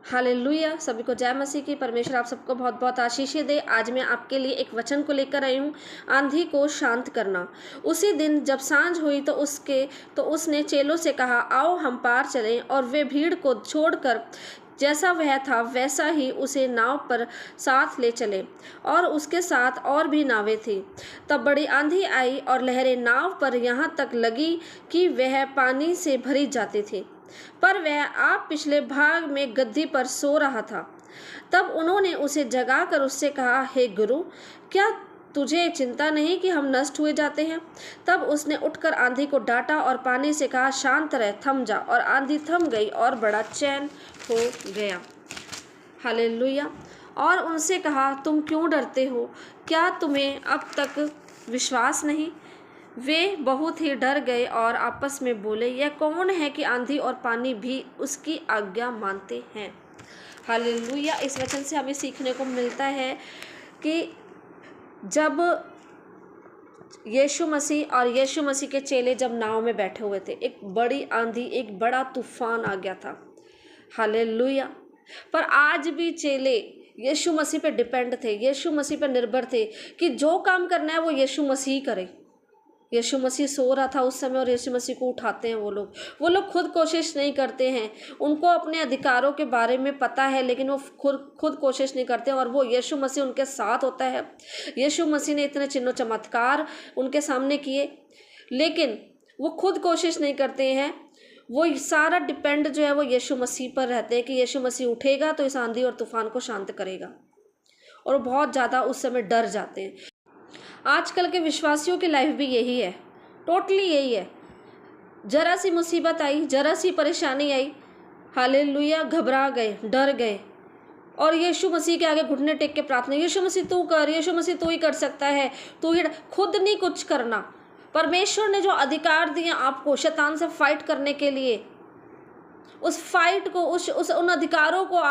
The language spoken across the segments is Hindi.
हालेलुया। सभी को जय मसीह की। परमेश्वर आप सबको बहुत बहुत आशीषें दे। आज मैं आपके लिए एक वचन को लेकर आई हूँ, आंधी को शांत करना। उसी दिन जब सांझ हुई तो उसने चेलों से कहा, आओ हम पार चलें। और वे भीड़ को छोड़कर जैसा वह था वैसा ही उसे नाव पर साथ ले चले, और उसके साथ और भी नावें थीं। तब बड़ी आंधी आई और लहरें नाव पर यहाँ तक लगी कि वह पानी से भरी जाती थी, पर वह आप पिछले भाग में गद्दी पर सो रहा था। तब उन्होंने उसे जगाकर उससे कहा, हे गुरु, क्या तुझे चिंता नहीं कि हम नष्ट हुए जाते हैं? तब उसने उठकर आंधी को डांटा और पानी से कहा, शांत रह, थम जा। और आंधी थम गई और बड़ा चैन हो गया। हालेलुया। और उनसे कहा, तुम क्यों डरते हो? क्या तुम्हें अब तक विश्वास नहीं? वे बहुत ही डर गए और आपस में बोले, यह कौन है कि आंधी और पानी भी उसकी आज्ञा मानते हैं। हालेलुया। इस वचन से हमें सीखने को मिलता है कि जब यीशु मसीह के चेले जब नाव में बैठे हुए थे, एक बड़ी आंधी, एक बड़ा तूफान आ गया था। हालेलुया। पर आज भी चेले यीशु मसीह पे डिपेंड थे, यीशु मसीह पे निर्भर थे कि जो काम करना है वो यीशु मसीह करे। यीशु मसीह सो रहा था उस समय और यीशु मसीह को उठाते हैं वो लोग खुद कोशिश नहीं करते हैं। उनको अपने अधिकारों के बारे में पता है, लेकिन वो खुद कोशिश नहीं करते, और वो यीशु मसीह उनके साथ होता है। यीशु मसीह ने इतने चिन्ह चमत्कार उनके सामने किए, लेकिन वो खुद कोशिश नहीं करते हैं। वो सारा डिपेंड जो है वो यीशु मसीह पर रहते हैं कि यीशु मसीह उठेगा तो इस आंधी और तूफान को शांत करेगा, और वो बहुत ज़्यादा उस समय डर जाते हैं। आजकल के विश्वासियों की लाइफ भी यही है, टोटली यही है। जरा सी मुसीबत आई, जरा सी परेशानी आई, हालेलुया, घबरा गए, डर गए, और यीशु मसीह के आगे घुटने टेक के प्रार्थना, यीशु मसीह तू कर, यीशु मसीह तू ही कर सकता है, तू ही। खुद नहीं कुछ करना। परमेश्वर ने जो अधिकार दिए आपको शैतान से फाइट करने के लिए, उस फाइट को, उन अधिकारों को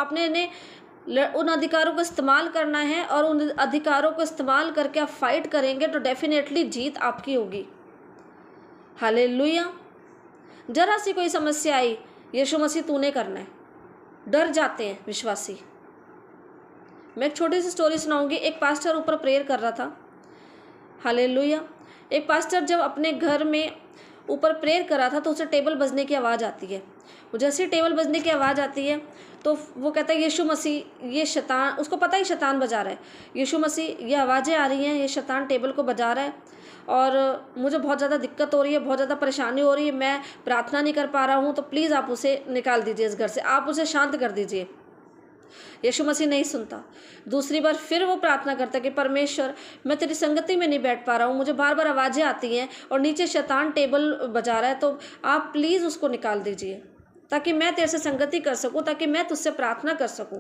उन अधिकारों को इस्तेमाल करना है, और उन अधिकारों को इस्तेमाल करके आप फाइट करेंगे तो डेफिनेटली जीत आपकी होगी। हालेलुया। जरा सी कोई समस्या आई, यीशु मसीह तूने करना है, डर जाते हैं विश्वासी। मैं एक छोटी सी स्टोरी सुनाऊंगी। एक पास्टर ऊपर प्रेयर कर रहा था। हालेलुया। एक पास्टर जब अपने घर में ऊपर प्रेयर कर रहा था तो उसे टेबल बजने की आवाज़ आती है। जैसे टेबल बजने की आवाज़ आती है तो वो कहता है, यीशु मसीह, ये शैतान, उसको पता है शैतान बजा रहा है। यीशु मसीह, ये आवाज़ें आ रही हैं, ये शैतान टेबल को बजा रहा है, और मुझे बहुत ज़्यादा दिक्कत हो रही है, बहुत ज़्यादा परेशानी हो रही है, मैं प्रार्थना नहीं कर पा रहा हूँ, तो प्लीज़ आप उसे निकाल दीजिए इस घर से, आप उसे शांत कर दीजिए। यीशु मसीह नहीं सुनता। दूसरी बार फिर वो प्रार्थना करता है कि परमेश्वर, मैं तेरी संगति में नहीं बैठ पा रहा हूँ, मुझे बार बार आवाज़ें आती हैं और नीचे शैतान टेबल बजा रहा है, तो आप प्लीज़ उसको निकाल दीजिए ताकि मैं तेरे से संगति कर सकूँ, ताकि मैं तुझसे प्रार्थना कर सकूँ।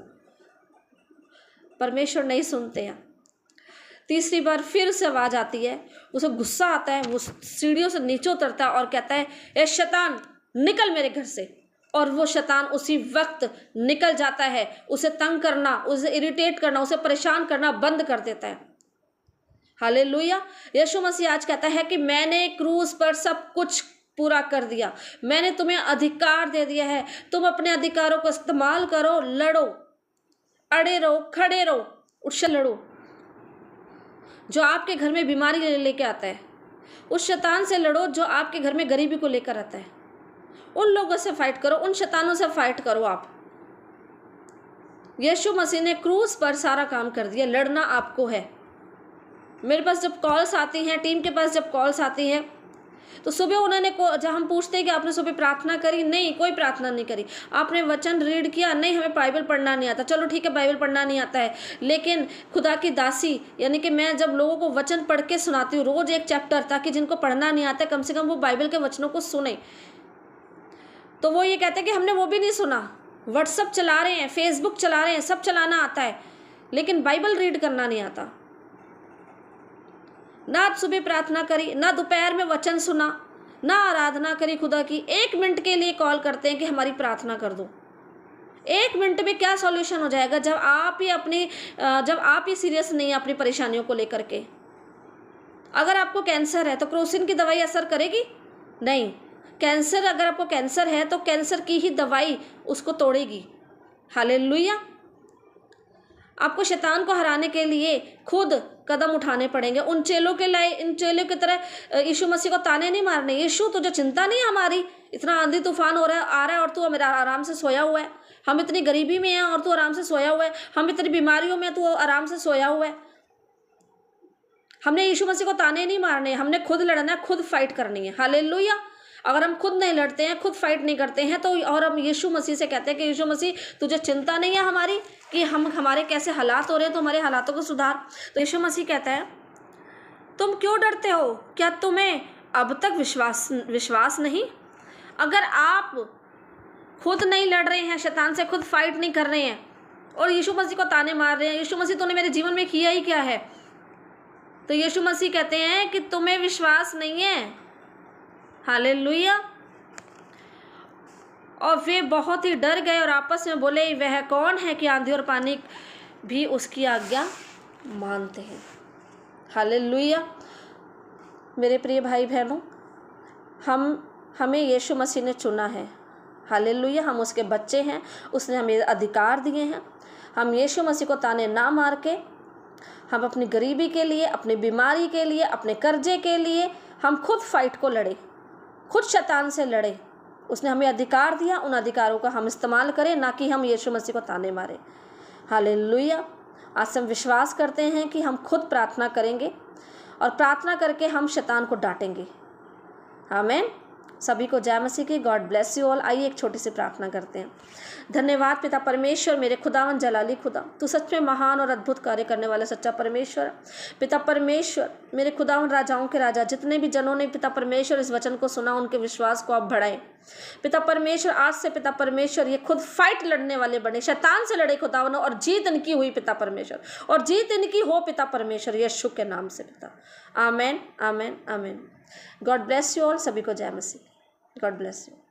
परमेश्वर नहीं सुनते हैं। तीसरी बार फिर से आवाज़ आती है, उसे गुस्सा आता है, वो सीढ़ियों से नीचे उतरता है और कहता है, ए शैतान, निकल मेरे घर से। और वो शैतान उसी वक्त निकल जाता है। उसे तंग करना, उसे इरिटेट करना, उसे परेशान करना बंद कर देता है। हालेलुया। यीशु मसीह आज कहता है कि मैंने क्रूस पर सब कुछ पूरा कर दिया, मैंने तुम्हें अधिकार दे दिया है, तुम अपने अधिकारों को इस्तेमाल करो, लड़ो, अड़े रहो, खड़े रहो, उससे लड़ो जो आपके घर में बीमारी लेके आता है। उस शैतान से लड़ो जो आपके घर में गरीबी को लेकर आता है। उन लोगों से फाइट करो, उन शैतानों से फाइट करो आप। यीशु मसीह ने क्रूस पर सारा काम कर दिया, लड़ना आपको है। मेरे पास जब कॉल्स आती हैं, टीम के पास जब कॉल्स आती हैं, तो सुबह उन्होंने जब हम पूछते हैं कि आपने सुबह प्रार्थना करी, नहीं, कोई प्रार्थना नहीं करी। आपने वचन रीड किया, नहीं, हमें बाइबल पढ़ना नहीं आता। चलो ठीक है, बाइबल पढ़ना नहीं आता है, लेकिन खुदा की दासी, यानी कि मैं जब लोगों को वचन पढ़ के सुनाती हूँ रोज़ एक चैप्टर, ताकि जिनको पढ़ना नहीं आता कम से कम वो बाइबल के वचनों को सुने, तो वो ये कहते हैं कि हमने वो भी नहीं सुना। व्हाट्सअप चला रहे हैं, फेसबुक चला रहे हैं, सब चलाना आता है, लेकिन बाइबल रीड करना नहीं आता। ना सुबह प्रार्थना करी, ना दोपहर में वचन सुना, ना आराधना करी खुदा की। 1 मिनट के लिए कॉल करते हैं कि हमारी प्रार्थना कर दो। 1 मिनट में क्या सॉल्यूशन हो जाएगा जब आप ही सीरियस नहीं है अपनी परेशानियों को लेकर के। अगर आपको कैंसर है तो क्रोसिन की दवाई असर करेगी? नहीं। कैंसर, अगर आपको कैंसर है तो कैंसर की ही दवाई उसको तोड़ेगी। हालेलुया। आपको शैतान को हराने के लिए खुद कदम उठाने पड़ेंगे। इन चेलों की तरह यीशु मसीह को ताने नहीं मारने, यीशु तुझे चिंता नहीं है हमारी, इतना आंधी तूफान हो रहा है, आ रहा है और तू मेरा आराम से सोया हुआ है, हम इतनी गरीबी में हैं और तू आराम से सोया हुआ है, हम इतनी बीमारियों में तू आराम से सोया हुआ है। हमने यीशु मसीह को ताने नहीं मारने, हमने खुद लड़ना है, खुद फाइट करनी है। हालेलुया। अगर हम खुद नहीं लड़ते हैं, खुद फाइट नहीं करते हैं तो, और हम यीशु मसीह से कहते हैं कि यीशु मसीह तुझे चिंता नहीं है हमारी कि हमारे कैसे हालात हो रहे हैं, तो हमारे हालातों को सुधार। तो यीशु मसीह कहता है तुम क्यों डरते हो, क्या तुम्हें अब तक विश्वास नहीं? अगर आप खुद नहीं लड़ रहे हैं शैतान से, खुद फाइट नहीं कर रहे हैं और यीशु मसीह को ताने मार रहे हैं, यीशु मसीह तूने मेरे जीवन में किया ही क्या है, तो यीशु मसीह कहते हैं कि तुम्हें विश्वास नहीं है। हालेलुया। और वे बहुत ही डर गए और आपस में बोले वह कौन है कि आंधी और पानी भी उसकी आज्ञा मानते हैं। हालेलुया। मेरे प्रिय भाई बहनों, हमें यीशु मसीह ने चुना है। हालेलुया। हम उसके बच्चे हैं, उसने हमें अधिकार दिए हैं। हम यीशु मसीह को ताने ना मार के, हम अपनी गरीबी के लिए, अपनी बीमारी के लिए, अपने कर्जे के लिए हम खुद फाइट को लड़े, खुद शैतान से लड़े। उसने हमें अधिकार दिया, उन अधिकारों का हम इस्तेमाल करें, ना कि हम यीशु मसीह को ताने मारें। हालेलुया। आज से हम विश्वास करते हैं कि हम खुद प्रार्थना करेंगे और प्रार्थना करके हम शैतान को डांटेंगे। आमीन। सभी को जय मसीह की। God bless you all. आइए एक छोटी सी प्रार्थना करते हैं। धन्यवाद पिता परमेश्वर, मेरे खुदावन जलाली खुदा, तू सच में महान और अद्भुत कार्य करने वाला सच्चा परमेश्वर। पिता परमेश्वर, मेरे खुदावन राजाओं के राजा, जितने भी जनों ने पिता परमेश्वर इस वचन को सुना, उनके विश्वास को आप बढ़ाएं। पिता परमेश्वर, आज से पिता परमेश्वर ये खुद फाइट लड़ने वाले बने, शैतान से लड़े खुदावन, और जीत इनकी हुई पिता परमेश्वर, और जीत इनकी हो पिता परमेश्वर, यीशु के नाम से पिता। आमीन, आमीन, आमीन। God bless you all. सभी को जय मसीह। God bless you.